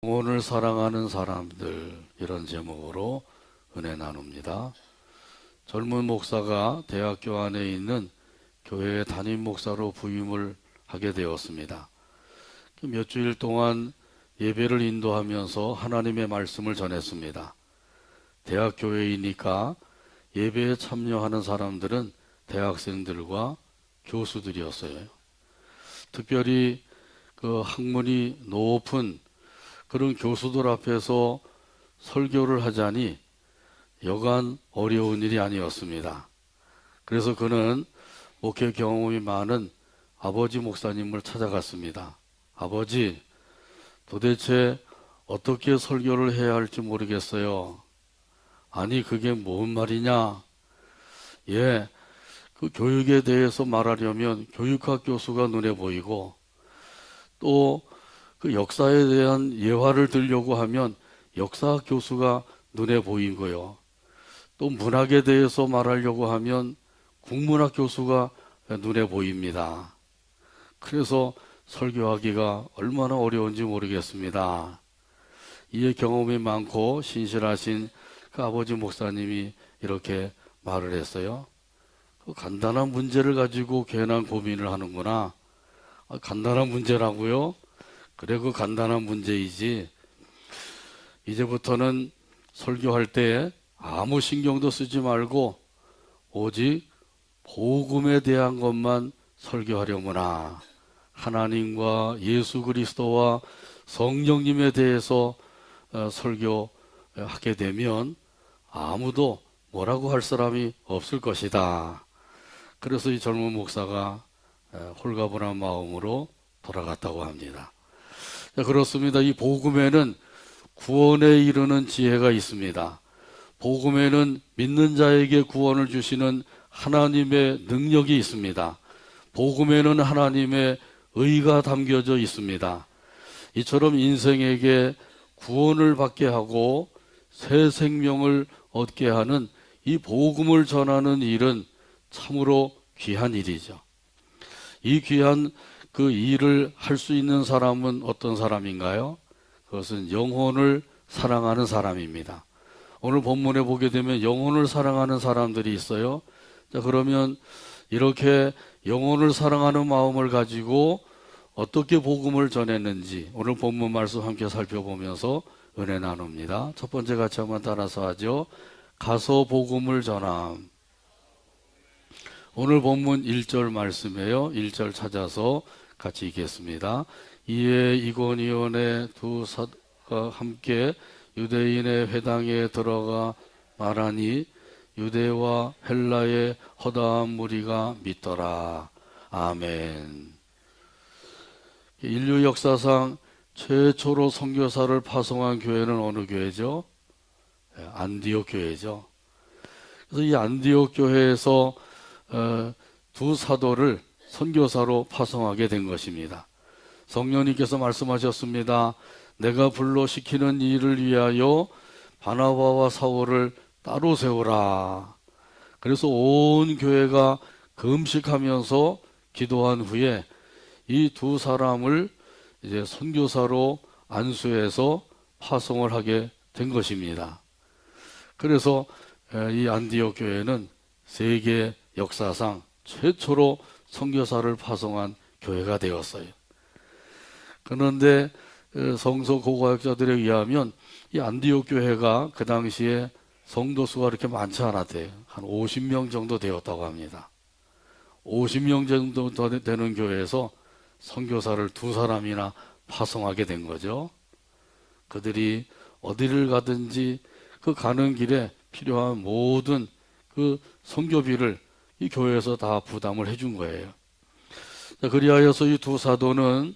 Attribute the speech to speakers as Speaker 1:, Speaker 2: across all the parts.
Speaker 1: 영혼을 사랑하는 사람들, 이런 제목으로 은혜 나눕니다. 젊은 목사가 대학교 안에 있는 교회의 담임 목사로 부임을 하게 되었습니다. 몇 주일 동안 예배를 인도하면서 하나님의 말씀을 전했습니다. 대학 교회이니까 예배에 참여하는 사람들은 대학생들과 교수들이었어요. 특별히 그 학문이 높은 그런 교수들 앞에서 설교를 하자니 여간 어려운 일이 아니었습니다. 그래서 그는 목회 경험이 많은 아버지 목사님을 찾아갔습니다. 아버지, 도대체 어떻게 설교를 해야 할지 모르겠어요. 아니, 그게 뭔 말이냐? 예, 그 교육에 대해서 말하려면 교육학 교수가 눈에 보이고, 또 그 역사에 대한 예화를 들려고 하면 역사학 교수가 눈에 보이고요. 또 문학에 대해서 말하려고 하면 국문학 교수가 눈에 보입니다. 그래서 설교하기가 얼마나 어려운지 모르겠습니다. 이에 경험이 많고 신실하신 그 아버지 목사님이 이렇게 말을 했어요. 그 간단한 문제를 가지고 괜한 고민을 하는구나. 간단한 문제라고요? 그래, 그 간단한 문제이지. 이제부터는 설교할 때 아무 신경도 쓰지 말고 오직 복음에 대한 것만 설교하려무나. 하나님과 예수 그리스도와 성령님에 대해서 설교하게 되면 아무도 뭐라고 할 사람이 없을 것이다. 그래서 이 젊은 목사가 홀가분한 마음으로 돌아갔다고 합니다. 그렇습니다. 이 복음에는 구원에 이르는 지혜가 있습니다. 복음에는 믿는 자에게 구원을 주시는 하나님의 능력이 있습니다. 복음에는 하나님의 의가 담겨져 있습니다. 이처럼 인생에게 구원을 받게 하고 새 생명을 얻게 하는 이 복음을 전하는 일은 참으로 귀한 일이죠. 이 귀한 그 일을 할 수 있는 사람은 어떤 사람인가요? 그것은 영혼을 사랑하는 사람입니다. 오늘 본문에 보게 되면 영혼을 사랑하는 사람들이 있어요. 자, 그러면 이렇게 영혼을 사랑하는 마음을 가지고 어떻게 복음을 전했는지 오늘 본문 말씀 함께 살펴보면서 은혜 나눕니다. 첫 번째 같이 한번 따라서 하죠. 가서 복음을 전함. 오늘 본문 1절 말씀이에요. 1절 찾아서 같이 읽겠습니다. 이에 이고니온의 두 사도가 함께 유대인의 회당에 들어가 말하니 유대와 헬라의 허다한 무리가 믿더라. 아멘. 인류 역사상 최초로 선교사를 파송한 교회는 어느 교회죠? 안디옥 교회죠. 그래서 이 안디옥 교회에서 두 사도를 선교사로 파송하게 된 것입니다. 성령님께서 말씀하셨습니다. 내가 불러 시키는 일을 위하여 바나바와 사울을 따로 세우라. 그래서 온 교회가 금식하면서 기도한 후에 이 두 사람을 이제 선교사로 안수해서 파송을 하게 된 것입니다. 그래서 이 안디옥 교회는 세계 역사상 최초로 선교사를 파송한 교회가 되었어요. 그런데 성서 고고학자들에 의하면 이 안디옥 교회가 그 당시에 성도 수가 그렇게 많지 않았대요. 한 50명 정도 되었다고 합니다. 50명 정도 되는 교회에서 선교사를 두 사람이나 파송하게 된 거죠. 그들이 어디를 가든지 그 가는 길에 필요한 모든 그 선교비를 이 교회에서 다 부담을 해준 거예요. 그리하여서 이 두 사도는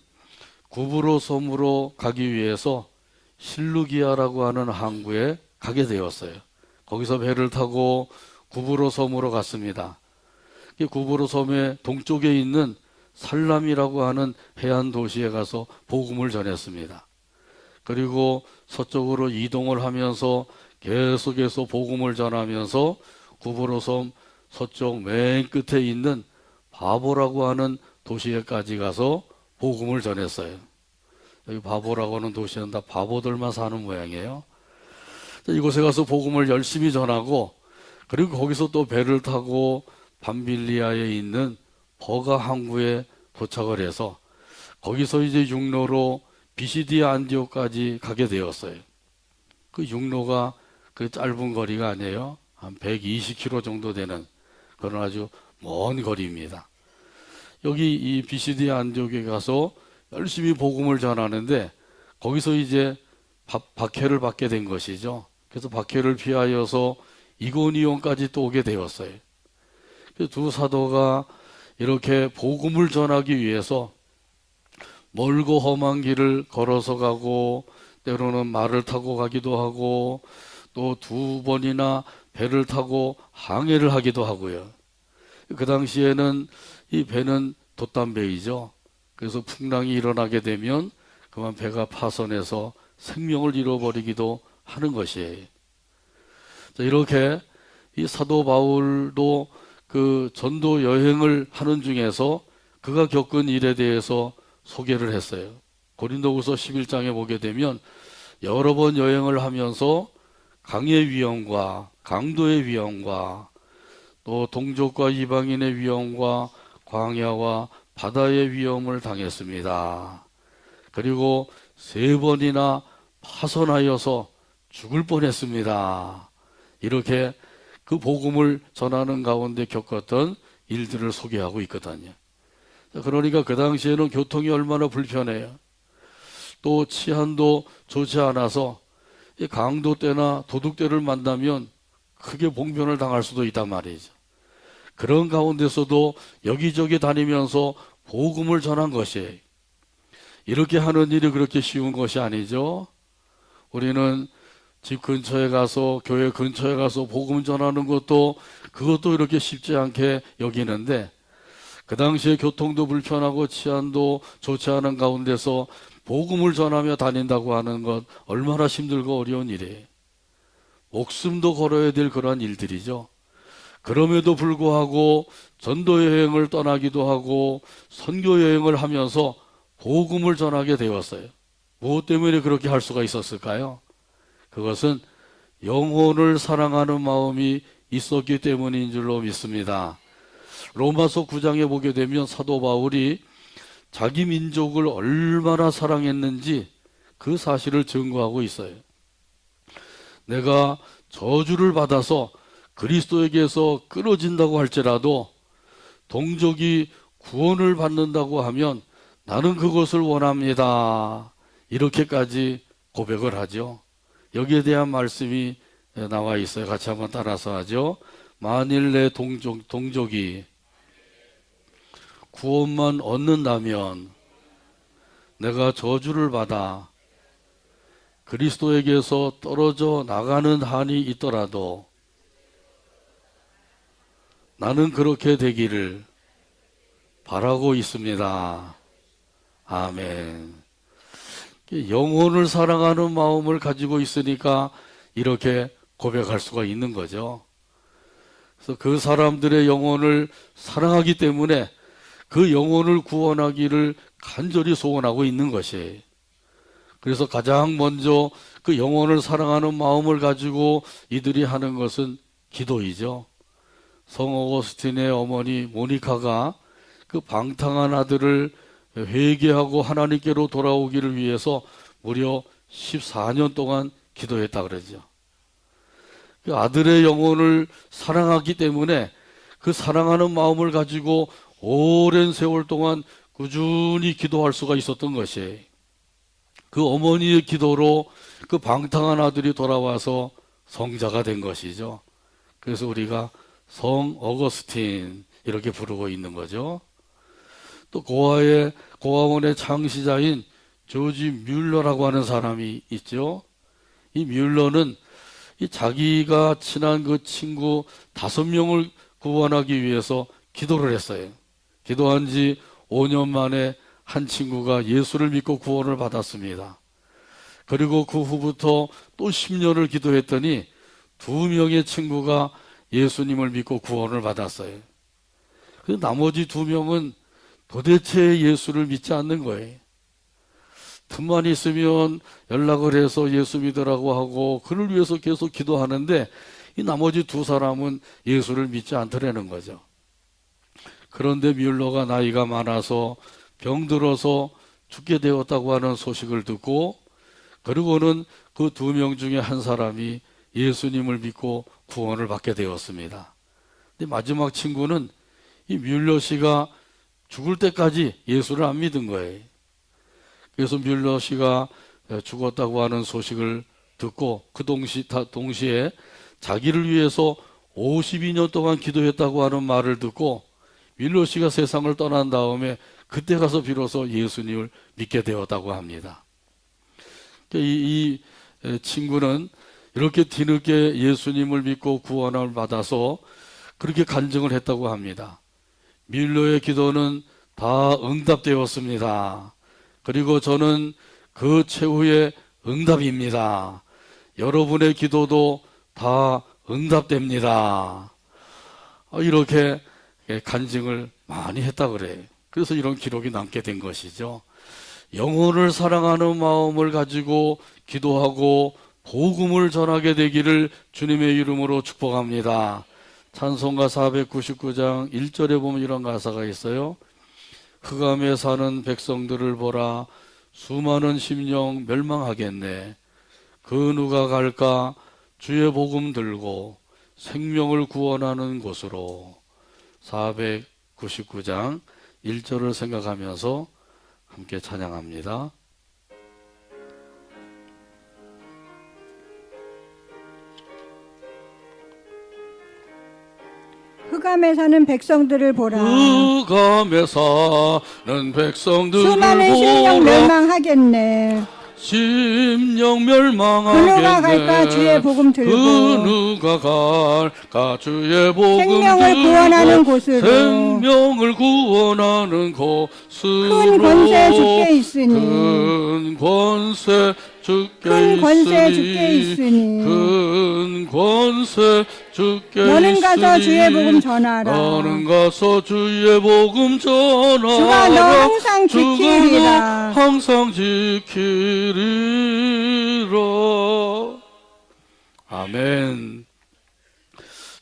Speaker 1: 구브로 섬으로 가기 위해서 실루기아라고 하는 항구에 가게 되었어요. 거기서 배를 타고 구브로 섬으로 갔습니다. 구브로 섬의 동쪽에 있는 살람이라고 하는 해안 도시에 가서 복음을 전했습니다. 그리고 서쪽으로 이동을 하면서 계속해서 복음을 전하면서 구브로 섬 서쪽 맨 끝에 있는 바보라고 하는 도시에까지 가서 복음을 전했어요. 여기 바보라고 하는 도시는 다 바보들만 사는 모양이에요. 이곳에 가서 복음을 열심히 전하고, 그리고 거기서 또 배를 타고 밤빌리아에 있는 버가 항구에 도착을 해서 거기서 이제 육로로 비시디아 안디오까지 가게 되었어요. 그 육로가 그 짧은 거리가 아니에요. 한 120km 정도 되는 그런 아주 먼 거리입니다. 여기 이 비시디아 안디옥에 가서 열심히 복음을 전하는데 거기서 이제 박해를 받게 된 것이죠. 그래서 박해를 피하여서 이고니온까지 또 오게 되었어요. 그래서 두 사도가 이렇게 복음을 전하기 위해서 멀고 험한 길을 걸어서 가고, 때로는 말을 타고 가기도 하고, 또 2번이나 배를 타고 항해를 하기도 하고요. 그 당시에는 이 배는 돛담배이죠. 그래서 풍랑이 일어나게 되면 그만 배가 파손해서 생명을 잃어버리기도 하는 것이에요. 자, 이렇게 이 사도 바울도 그 전도 여행을 하는 중에서 그가 겪은 일에 대해서 소개를 했어요. 고린도후서 11장에 보게 되면 여러 번 여행을 하면서 강의 위험과 강도의 위험과 또 동족과 이방인의 위험과 광야와 바다의 위험을 당했습니다. 그리고 3번이나 파손하여서 죽을 뻔했습니다. 이렇게 그 복음을 전하는 가운데 겪었던 일들을 소개하고 있거든요. 그러니까 그 당시에는 교통이 얼마나 불편해요. 또 치안도 좋지 않아서 강도 때나 도둑 때를 만나면 크게 봉변을 당할 수도 있단 말이죠. 그런 가운데서도 여기저기 다니면서 복음을 전한 것이에요. 이렇게 하는 일이 그렇게 쉬운 것이 아니죠. 우리는 집 근처에 가서, 교회 근처에 가서 복음 전하는 그것도 이렇게 쉽지 않게 여기는데, 그 당시에 교통도 불편하고 치안도 좋지 않은 가운데서 복음을 전하며 다닌다고 하는 것 얼마나 힘들고 어려운 일이에요. 목숨도 걸어야 될 그러한 일들이죠. 그럼에도 불구하고 전도 여행을 떠나기도 하고 선교 여행을 하면서 복음을 전하게 되었어요. 무엇 때문에 그렇게 할 수가 있었을까요? 그것은 영혼을 사랑하는 마음이 있었기 때문인 줄로 믿습니다. 로마서 9장에 보게 되면 사도 바울이 자기 민족을 얼마나 사랑했는지 그 사실을 증거하고 있어요. 내가 저주를 받아서 그리스도에게서 끊어진다고 할지라도 동족이 구원을 받는다고 하면 나는 그것을 원합니다. 이렇게까지 고백을 하죠. 여기에 대한 말씀이 나와 있어요. 같이 한번 따라서 하죠. 만일 내 동족이 구원만 얻는다면 내가 저주를 받아 그리스도에게서 떨어져 나가는 한이 있더라도 나는 그렇게 되기를 바라고 있습니다. 아멘. 영혼을 사랑하는 마음을 가지고 있으니까 이렇게 고백할 수가 있는 거죠. 그래서 그 사람들의 영혼을 사랑하기 때문에 그 영혼을 구원하기를 간절히 소원하고 있는 것이에요. 그래서 가장 먼저 그 영혼을 사랑하는 마음을 가지고 이들이 하는 것은 기도이죠. 성 어거스틴의 어머니 모니카가 그 방탕한 아들을 회개하고 하나님께로 돌아오기를 위해서 무려 14년 동안 기도했다 그러죠. 그 아들의 영혼을 사랑하기 때문에 그 사랑하는 마음을 가지고 오랜 세월 동안 꾸준히 기도할 수가 있었던 것이에요. 그 어머니의 기도로 그 방탕한 아들이 돌아와서 성자가 된 것이죠. 그래서 우리가 성 어거스틴 이렇게 부르고 있는 거죠. 또 고아원의 창시자인 조지 뮬러라고 하는 사람이 있죠. 이 뮬러는 이 자기가 친한 그 친구 5명을 구원하기 위해서 기도를 했어요. 기도한 지 5년 만에 한 친구가 예수를 믿고 구원을 받았습니다. 그리고 그 후부터 또 10년을 기도했더니 2명의 친구가 예수님을 믿고 구원을 받았어요. 나머지 2명은 도대체 예수를 믿지 않는 거예요. 틈만 있으면 연락을 해서 예수 믿으라고 하고 그를 위해서 계속 기도하는데 이 나머지 두 사람은 예수를 믿지 않더라는 거죠. 그런데 뮬러가 나이가 많아서 병들어서 죽게 되었다고 하는 소식을 듣고 그리고는 그 두 명 중에 한 사람이 예수님을 믿고 구원을 받게 되었습니다. 근데 마지막 친구는 이 뮬러 씨가 죽을 때까지 예수를 안 믿은 거예요. 그래서 뮬러 씨가 죽었다고 하는 소식을 듣고 그 동시에 자기를 위해서 52년 동안 기도했다고 하는 말을 듣고 뮬러 씨가 세상을 떠난 다음에 그때 가서 비로소 예수님을 믿게 되었다고 합니다. 이 친구는 이렇게 뒤늦게 예수님을 믿고 구원을 받아서 그렇게 간증을 했다고 합니다. 뮬러의 기도는 다 응답되었습니다. 그리고 저는 그 최후의 응답입니다. 여러분의 기도도 다 응답됩니다. 이렇게 간증을 많이 했다 그래요. 그래서 이런 기록이 남게 된 것이죠. 영혼을 사랑하는 마음을 가지고 기도하고 복음을 전하게 되기를 주님의 이름으로 축복합니다. 찬송가 499장 1절에 보면 이런 가사가 있어요. 흑암에 사는 백성들을 보라 수많은 심령 멸망하겠네. 그 누가 갈까 주의 복음 들고 생명을 구원하는 곳으로. 499장 1절을 생각하면서 함께 찬양합니다.
Speaker 2: 흑암에 사는 백성들을 보라.
Speaker 1: 흑암에 사는 백성들을
Speaker 2: 수많은 심령 멸망하겠네.
Speaker 1: 심령 멸망하겠네.
Speaker 2: 그 누가 갈까 주의 복음 들고.
Speaker 1: 그 누가 갈까 주의 복음
Speaker 2: 생명을
Speaker 1: 들고
Speaker 2: 구원하는 곳으로.
Speaker 1: 생명을 구원하는 곳으로.
Speaker 2: 큰 권세 주께 있으니.
Speaker 1: 큰 권세 주께
Speaker 2: 큰 권세
Speaker 1: 있으니.
Speaker 2: 주께 있으니.
Speaker 1: 큰 권세 주께
Speaker 2: 너는
Speaker 1: 있으니.
Speaker 2: 가서 주의 복음 전하라.
Speaker 1: 너는 가서 주의 복음 전하라.
Speaker 2: 주가 너 항상
Speaker 1: 주가
Speaker 2: 지키리라.
Speaker 1: 너 항상 지키리라. 아멘.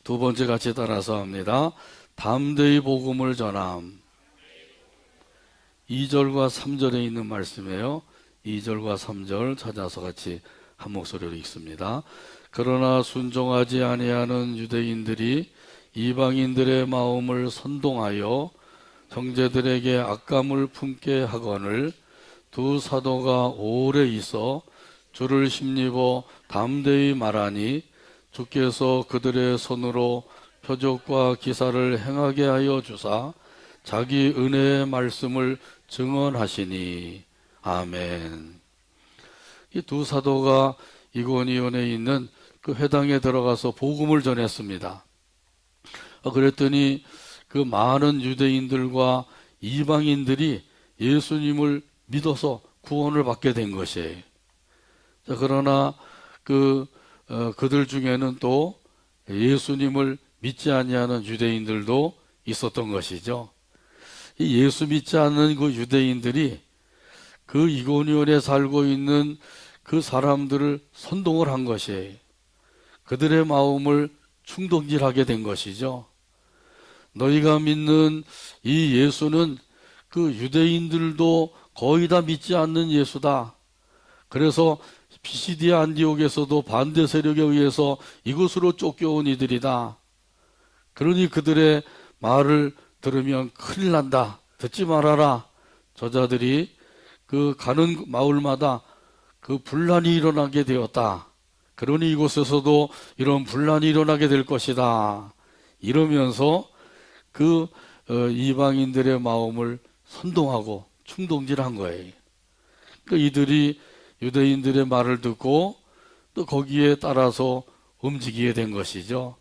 Speaker 1: 두 번째 같이 따라서 합니다. 담대히 복음을 전함. 2절과 3절에 있는 말씀이에요. 2절과 3절 찾아서 같이 한 목소리로 읽습니다. 그러나 순종하지 아니하는 유대인들이 이방인들의 마음을 선동하여 형제들에게 악감을 품게 하거늘 두 사도가 오래 있어 주를 힘입어 담대히 말하니 주께서 그들의 손으로 표적과 기사를 행하게 하여 주사 자기 은혜의 말씀을 증언하시니. 아멘. 이 두 사도가 이고니온에 있는 그 회당에 들어가서 복음을 전했습니다. 그랬더니 그 많은 유대인들과 이방인들이 예수님을 믿어서 구원을 받게 된 것이에요. 그러나 그들 중에는 또 예수님을 믿지 아니하는 유대인들도 있었던 것이죠. 이 예수 믿지 않는 그 유대인들이 그 이고니온에 살고 있는 그 사람들을 선동을 한 것이에요. 그들의 마음을 충동질하게 된 것이죠. 너희가 믿는 이 예수는 그 유대인들도 거의 다 믿지 않는 예수다. 그래서 피시디아 안디옥에서도 반대 세력에 의해서 이곳으로 쫓겨온 이들이다. 그러니 그들의 말을 들으면 큰일 난다. 듣지 말아라. 저자들이 그 가는 마을마다 그 분란이 일어나게 되었다. 그러니 이곳에서도 이런 분란이 일어나게 될 것이다. 이러면서 그 이방인들의 마음을 선동하고 충동질한 거예요. 그 이들이 유대인들의 말을 듣고 또 거기에 따라서 움직이게 된 것이죠.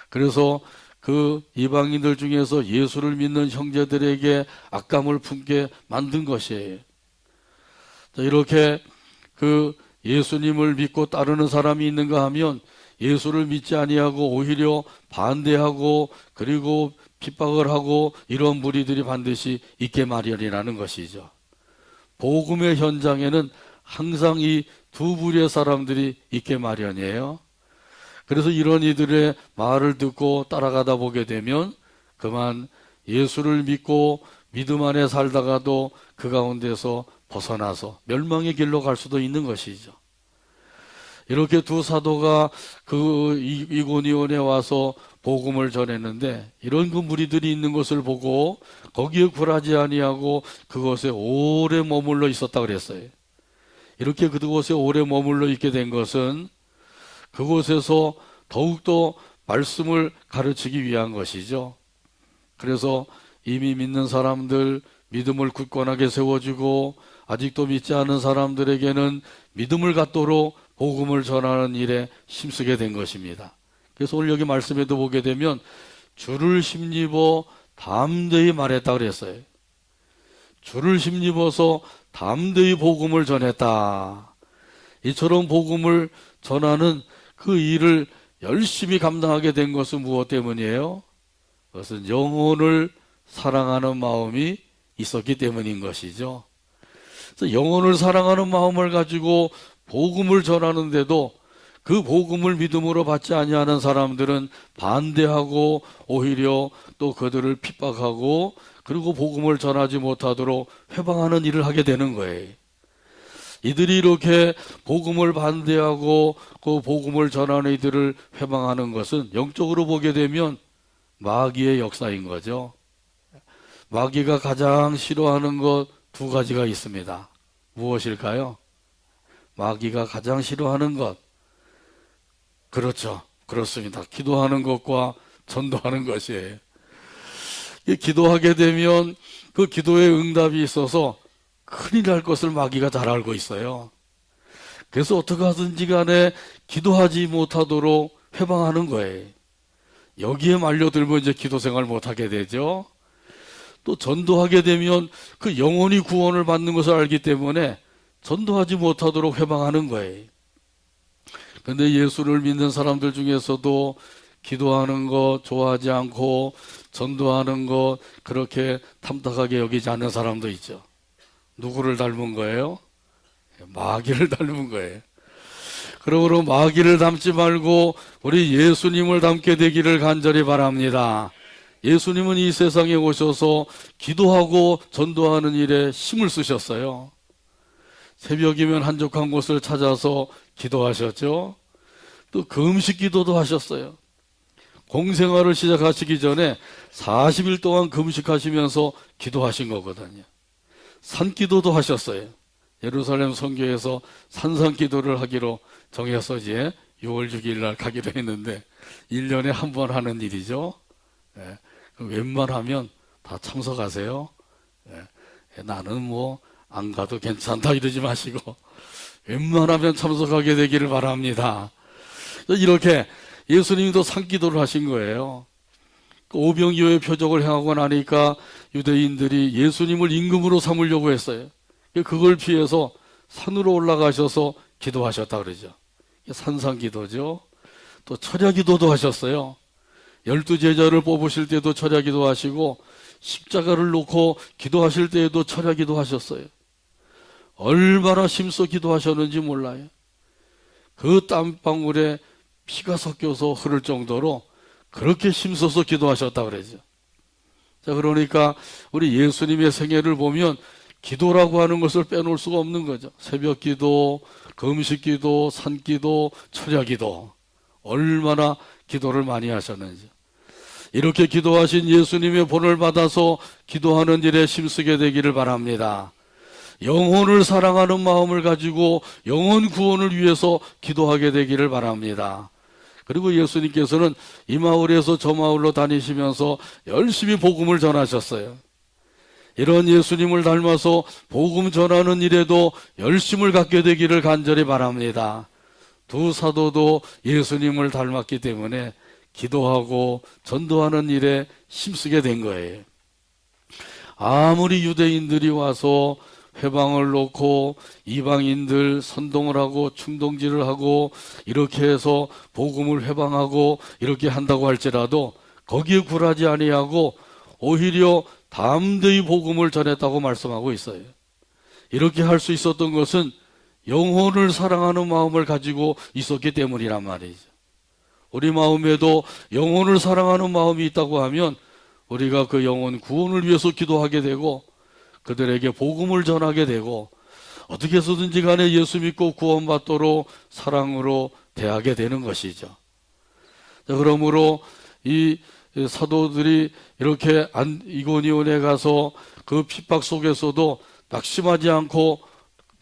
Speaker 1: 그래서 그 이방인들 중에서 예수를 믿는 형제들에게 악감을 품게 만든 것이에요. 자, 이렇게 그 예수님을 믿고 따르는 사람이 있는가 하면 예수를 믿지 아니하고 오히려 반대하고 그리고 핍박을 하고 이런 무리들이 반드시 있게 마련이라는 것이죠. 복음의 현장에는 항상 이 두 부류의 사람들이 있게 마련이에요. 그래서 이런 이들의 말을 듣고 따라가다 보게 되면 그만 예수를 믿고 믿음 안에 살다가도 그 가운데서 벗어나서 멸망의 길로 갈 수도 있는 것이죠. 이렇게 두 사도가 그 이고니온에 와서 복음을 전했는데 이런 그 무리들이 있는 것을 보고 거기에 굴하지 아니하고 그곳에 오래 머물러 있었다 그랬어요. 이렇게 그곳에 오래 머물러 있게 된 것은 그곳에서 더욱더 말씀을 가르치기 위한 것이죠. 그래서 이미 믿는 사람들 믿음을 굳건하게 세워주고 아직도 믿지 않은 사람들에게는 믿음을 갖도록 복음을 전하는 일에 힘쓰게 된 것입니다. 그래서 오늘 여기 말씀에도 보게 되면 줄을 힘입어 담대히 말했다 그랬어요. 줄을 힘입어서 담대히 복음을 전했다. 이처럼 복음을 전하는 그 일을 열심히 감당하게 된 것은 무엇 때문이에요? 그것은 영혼을 사랑하는 마음이 있었기 때문인 것이죠. 그래서 영혼을 사랑하는 마음을 가지고 복음을 전하는데도 그 복음을 믿음으로 받지 아니하는 사람들은 반대하고 오히려 또 그들을 핍박하고 그리고 복음을 전하지 못하도록 회방하는 일을 하게 되는 거예요. 이들이 이렇게 복음을 반대하고 그 복음을 전하는 이들을 회방하는 것은 영적으로 보게 되면 마귀의 역사인 거죠. 마귀가 가장 싫어하는 것 두 가지가 있습니다. 무엇일까요? 마귀가 가장 싫어하는 것. 그렇죠. 그렇습니다. 기도하는 것과 전도하는 것이에요. 기도하게 되면 그 기도에 응답이 있어서 큰일 날 것을 마귀가 잘 알고 있어요. 그래서 어떻게 하든지 간에 기도하지 못하도록 회방하는 거예요. 여기에 말려들면 이제 기도 생활 못하게 되죠. 또 전도하게 되면 그 영혼이 구원을 받는 것을 알기 때문에 전도하지 못하도록 회방하는 거예요. 근데 예수를 믿는 사람들 중에서도 기도하는 것 좋아하지 않고 전도하는 것 그렇게 탐탁하게 여기지 않는 사람도 있죠. 누구를 닮은 거예요? 마귀를 닮은 거예요. 그러므로 마귀를 닮지 말고 우리 예수님을 닮게 되기를 간절히 바랍니다. 예수님은 이 세상에 오셔서 기도하고 전도하는 일에 힘을 쓰셨어요. 새벽이면 한적한 곳을 찾아서 기도하셨죠. 또 금식 기도도 하셨어요. 공생활을 시작하시기 전에 40일 동안 금식하시면서 기도하신 거거든요. 산기도도 하셨어요. 예루살렘 선교에서 산상기도를 하기로 정해서 이제 6월 6일 날 가기로 했는데 1년에 한 번 하는 일이죠. 예, 웬만하면 다 참석하세요. 예, 나는 뭐 안 가도 괜찮다 이러지 마시고 웬만하면 참석하게 되기를 바랍니다. 이렇게 예수님도 산기도를 하신 거예요. 오병이어의 표적을 행하고 나니까 유대인들이 예수님을 임금으로 삼으려고 했어요. 그걸 피해서 산으로 올라가셔서 기도하셨다 그러죠. 산상기도죠. 또 철야기도도 하셨어요. 12제자를 뽑으실 때도 철야기도 하시고 십자가를 놓고 기도하실 때에도 철야기도 하셨어요. 얼마나 힘써 기도하셨는지 몰라요. 그 땀방울에 피가 섞여서 흐를 정도로 그렇게 힘써서 기도하셨다 그러죠. 자, 그러니까 우리 예수님의 생애를 보면 기도라고 하는 것을 빼놓을 수가 없는 거죠. 새벽 기도, 금식 기도, 산 기도, 철야 기도. 얼마나 기도를 많이 하셨는지. 이렇게 기도하신 예수님의 본을 받아서 기도하는 일에 힘쓰게 되기를 바랍니다. 영혼을 사랑하는 마음을 가지고 영혼 구원을 위해서 기도하게 되기를 바랍니다. 그리고 예수님께서는 이 마을에서 저 마을로 다니시면서 열심히 복음을 전하셨어요. 이런 예수님을 닮아서 복음 전하는 일에도 열심을 갖게 되기를 간절히 바랍니다. 두 사도도 예수님을 닮았기 때문에 기도하고 전도하는 일에 힘쓰게 된 거예요. 아무리 유대인들이 와서 회방을 놓고 이방인들 선동을 하고 충동질을 하고 이렇게 해서 복음을 회방하고 이렇게 한다고 할지라도 거기에 굴하지 아니하고 오히려 담대히 복음을 전했다고 말씀하고 있어요. 이렇게 할 수 있었던 것은 영혼을 사랑하는 마음을 가지고 있었기 때문이란 말이죠. 우리 마음에도 영혼을 사랑하는 마음이 있다고 하면 우리가 그 영혼 구원을 위해서 기도하게 되고 그들에게 복음을 전하게 되고 어떻게 해서든지 간에 예수 믿고 구원받도록 사랑으로 대하게 되는 것이죠. 자, 그러므로 이 사도들이 이렇게 이고니온에 가서 그 핍박 속에서도 낙심하지 않고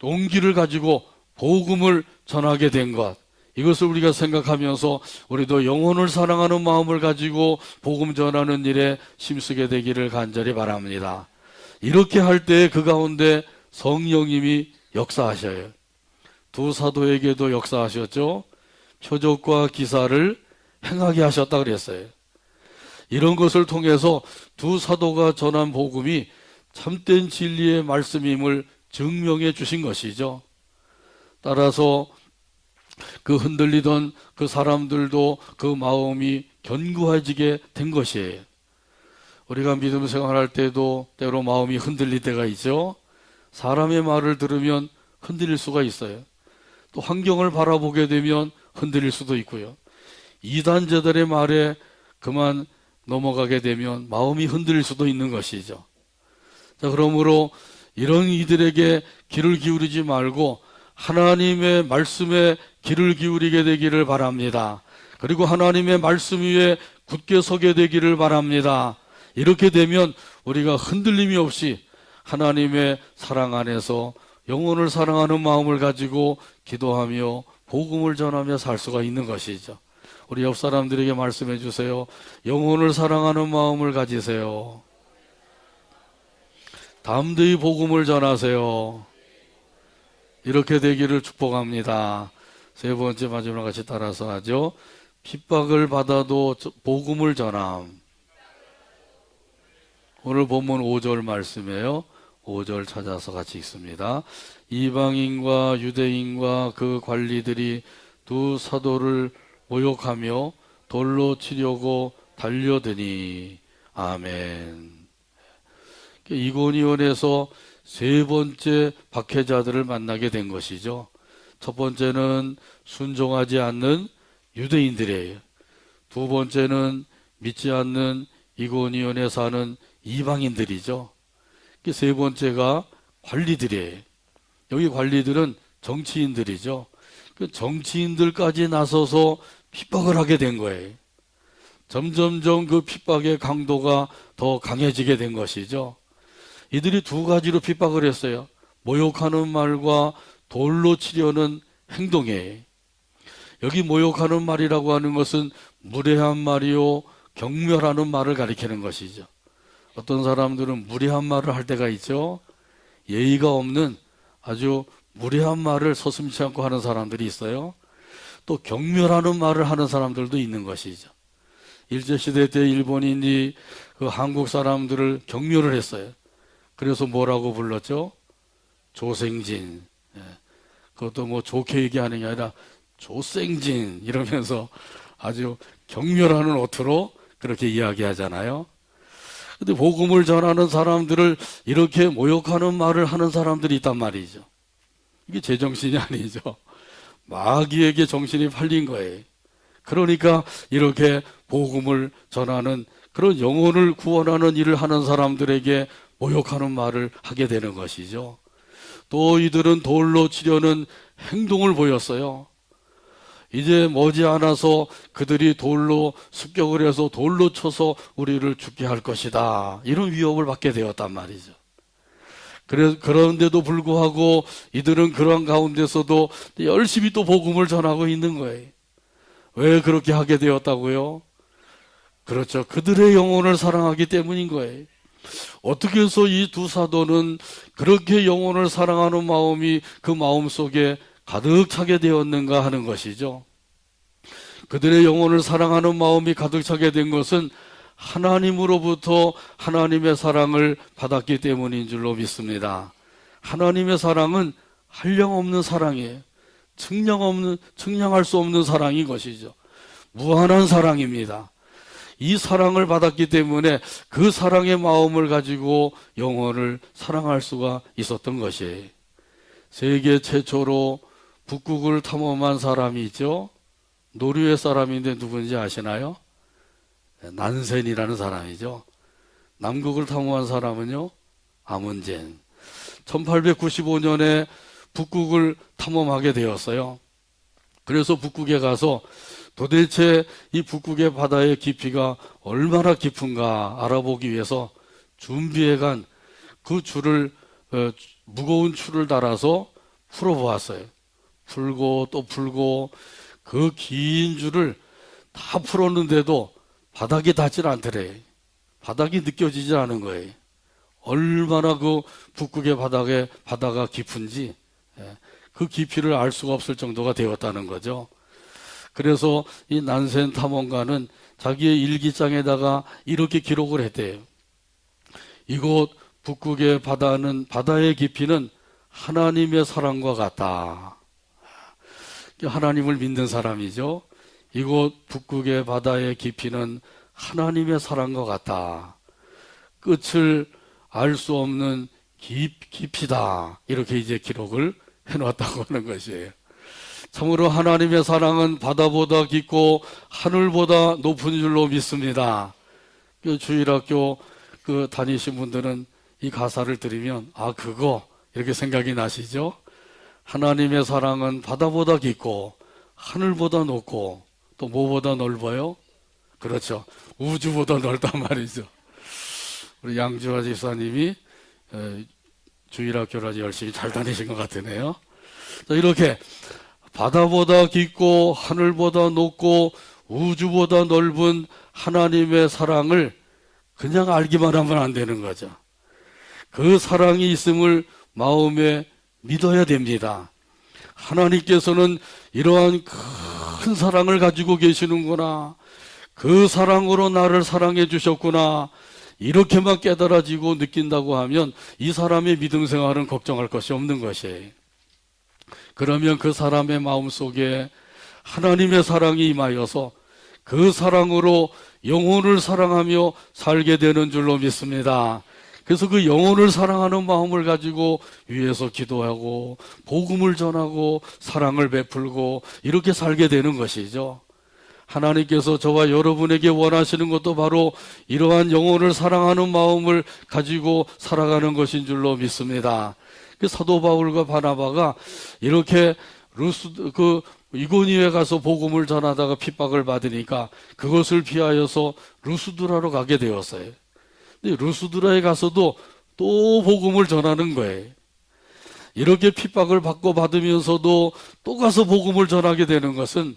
Speaker 1: 용기를 가지고 복음을 전하게 된 것, 이것을 우리가 생각하면서 우리도 영혼을 사랑하는 마음을 가지고 복음 전하는 일에 힘쓰게 되기를 간절히 바랍니다. 이렇게 할 때 그 가운데 성령님이 역사하셔요. 두 사도에게도 역사하셨죠. 표적과 기사를 행하게 하셨다 그랬어요. 이런 것을 통해서 두 사도가 전한 복음이 참된 진리의 말씀임을 증명해 주신 것이죠. 따라서 그 흔들리던 그 사람들도 그 마음이 견고해지게 된 것이에요. 우리가 믿음 생활할 때도 때로 마음이 흔들릴 때가 있죠. 사람의 말을 들으면 흔들릴 수가 있어요. 또 환경을 바라보게 되면 흔들릴 수도 있고요. 이단제들의 말에 그만 넘어가게 되면 마음이 흔들릴 수도 있는 것이죠. 자, 그러므로 이런 이들에게 귀를 기울이지 말고 하나님의 말씀에 귀를 기울이게 되기를 바랍니다. 그리고 하나님의 말씀 위에 굳게 서게 되기를 바랍니다. 이렇게 되면 우리가 흔들림이 없이 하나님의 사랑 안에서 영혼을 사랑하는 마음을 가지고 기도하며 복음을 전하며 살 수가 있는 것이죠. 우리 옆 사람들에게 말씀해 주세요. 영혼을 사랑하는 마음을 가지세요. 담대히 복음을 전하세요. 이렇게 되기를 축복합니다. 세 번째 마지막 같이 따라서 하죠. 핍박을 받아도 복음을 전함. 오늘 본문 5절 말씀이에요. 5절 찾아서 같이 읽습니다. 이방인과 유대인과 그 관리들이 두 사도를 모욕하며 돌로 치려고 달려드니. 아멘. 이고니온에서 세 번째 박해자들을 만나게 된 것이죠. 첫 번째는 순종하지 않는 유대인들이에요. 두 번째는 믿지 않는 이고니온에 사는 이방인들이죠. 세 번째가 관리들이에요. 여기 관리들은 정치인들이죠. 그 정치인들까지 나서서 핍박을 하게 된 거예요. 점점점 그 핍박의 강도가 더 강해지게 된 것이죠. 이들이 두 가지로 핍박을 했어요. 모욕하는 말과 돌로 치려는 행동이에요. 여기 모욕하는 말이라고 하는 것은 무례한 말이요 경멸하는 말을 가리키는 것이죠. 어떤 사람들은 무례한 말을 할 때가 있죠. 예의가 없는 아주 무례한 말을 서슴지 않고 하는 사람들이 있어요. 또 경멸하는 말을 하는 사람들도 있는 것이죠. 일제시대 때 일본인이 그 한국 사람들을 경멸을 했어요. 그래서 뭐라고 불렀죠? 조생진. 그것도 뭐 좋게 얘기하는 게 아니라 조생진 이러면서 아주 경멸하는 어투로 그렇게 이야기하잖아요. 근데 복음을 전하는 사람들을 이렇게 모욕하는 말을 하는 사람들이 있단 말이죠. 이게 제정신이 아니죠. 마귀에게 정신이 팔린 거예요. 그러니까 이렇게 복음을 전하는 그런 영혼을 구원하는 일을 하는 사람들에게 모욕하는 말을 하게 되는 것이죠. 또 이들은 돌로 치려는 행동을 보였어요. 이제 머지않아서 그들이 돌로 습격을 해서 돌로 쳐서 우리를 죽게 할 것이다. 이런 위협을 받게 되었단 말이죠. 그런데도 불구하고 이들은 그런 가운데서도 열심히 또 복음을 전하고 있는 거예요. 왜 그렇게 하게 되었다고요? 그렇죠. 그들의 영혼을 사랑하기 때문인 거예요. 어떻게 해서 이 두 사도는 그렇게 영혼을 사랑하는 마음이 그 마음 속에 가득 차게 되었는가 하는 것이죠. 그들의 영혼을 사랑하는 마음이 가득 차게 된 것은 하나님으로부터 하나님의 사랑을 받았기 때문인 줄로 믿습니다. 하나님의 사랑은 한량없는 사랑이에요. 측량할 수 없는 사랑인 것이죠. 무한한 사랑입니다. 이 사랑을 받았기 때문에 그 사랑의 마음을 가지고 영혼을 사랑할 수가 있었던 것이에요. 세계 최초로 북극을 탐험한 사람이 있죠. 노르웨이 사람인데 누군지 아시나요? 난센이라는 사람이죠. 남극을 탐험한 사람은요, 아문젠. 1895년에 북극을 탐험하게 되었어요. 그래서 북극에 가서 도대체 이 북극의 바다의 깊이가 얼마나 깊은가 알아보기 위해서 준비해간 그 줄을, 무거운 줄을 달아서 풀어보았어요. 풀고 또 풀고 그 긴 줄을 다 풀었는데도 바닥이 닿질 않더래요. 바닥이 느껴지지 않은 거예요. 얼마나 그 북극의 바다가 깊은지 그 깊이를 알 수가 없을 정도가 되었다는 거죠. 그래서 이 난센 탐험가는 자기의 일기장에다가 이렇게 기록을 했대요. 이곳 북극의 바다의 깊이는 하나님의 사랑과 같다. 하나님을 믿는 사람이죠. 이곳 북극의 바다의 깊이는 하나님의 사랑과 같다. 끝을 알 수 없는 깊이다. 이렇게 이제 기록을 해놨다고 하는 것이에요. 참으로 하나님의 사랑은 바다보다 깊고 하늘보다 높은 줄로 믿습니다. 주일학교 다니신 분들은 이 가사를 들으면 그거 이렇게 생각이 나시죠? 하나님의 사랑은 바다보다 깊고 하늘보다 높고 또 뭐보다 넓어요? 그렇죠. 우주보다 넓단 말이죠. 우리 양주화 집사님이 주일학교를 아주 열심히 잘 다니신 것 같으네요. 이렇게 바다보다 깊고 하늘보다 높고 우주보다 넓은 하나님의 사랑을 그냥 알기만 하면 안 되는 거죠. 그 사랑이 있음을 마음에 믿어야 됩니다. 하나님께서는 이러한 큰 사랑을 가지고 계시는구나. 그 사랑으로 나를 사랑해 주셨구나. 이렇게만 깨달아지고 느낀다고 하면 이 사람의 믿음 생활은 걱정할 것이 없는 것이에요. 그러면 그 사람의 마음속에 하나님의 사랑이 임하여서 그 사랑으로 영혼을 사랑하며 살게 되는 줄로 믿습니다. 그래서 그 영혼을 사랑하는 마음을 가지고 위에서 기도하고 복음을 전하고 사랑을 베풀고 이렇게 살게 되는 것이죠. 하나님께서 저와 여러분에게 원하시는 것도 바로 이러한 영혼을 사랑하는 마음을 가지고 살아가는 것인 줄로 믿습니다. 사도 바울과 바나바가 이렇게 이고니에 가서 복음을 전하다가 핍박을 받으니까 그것을 피하여서 루스드라로 가게 되었어요. 근데 루스드라에 가서도 또 복음을 전하는 거예요. 이렇게 핍박을 받고 받으면서도 또 가서 복음을 전하게 되는 것은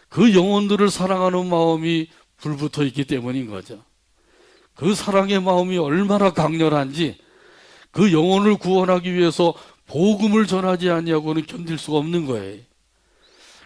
Speaker 1: 그 영혼들을 사랑하는 마음이 불붙어 있기 때문인 거죠. 그 사랑의 마음이 얼마나 강렬한지 그 영혼을 구원하기 위해서 복음을 전하지 아니하고는 견딜 수가 없는 거예요.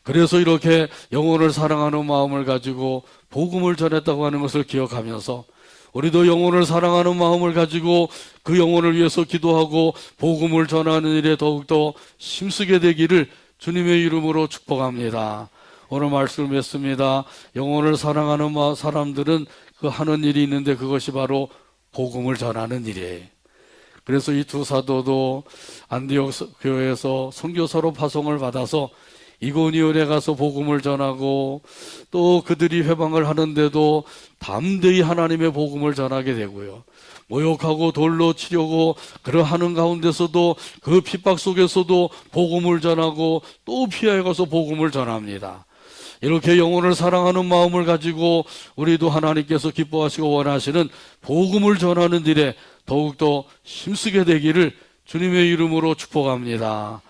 Speaker 1: 그래서 이렇게 영혼을 사랑하는 마음을 가지고 복음을 전했다고 하는 것을 기억하면서 우리도 영혼을 사랑하는 마음을 가지고 그 영혼을 위해서 기도하고 복음을 전하는 일에 더욱더 힘쓰게 되기를 주님의 이름으로 축복합니다. 오늘 말씀을 맺습니다. 영혼을 사랑하는 사람들은 그 하는 일이 있는데 그것이 바로 복음을 전하는 일이에요. 그래서 이 두 사도도 안디옥 교회에서 선교사로 파송을 받아서 이고니온에 가서 복음을 전하고 또 그들이 회방을 하는데도 담대히 하나님의 복음을 전하게 되고요. 모욕하고 돌로 치려고 그러하는 가운데서도 그 핍박 속에서도 복음을 전하고 또 피하여 가서 복음을 전합니다. 이렇게 영혼을 사랑하는 마음을 가지고 우리도 하나님께서 기뻐하시고 원하시는 복음을 전하는 일에 더욱더 힘쓰게 되기를 주님의 이름으로 축복합니다.